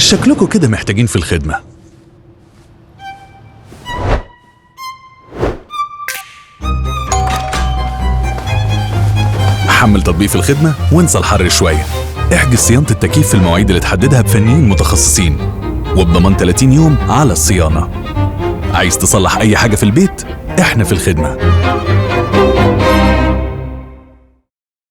شكلكوا كده محتاجين في الخدمة. حمل تطبيق في الخدمة وانسى الحر شوية. احجز صيانة التكييف في المواعيد اللي تحددها بفنيين متخصصين وبضمان 30 يوم على الصيانة. عايز تصلح أي حاجة في البيت؟ احنا في الخدمة.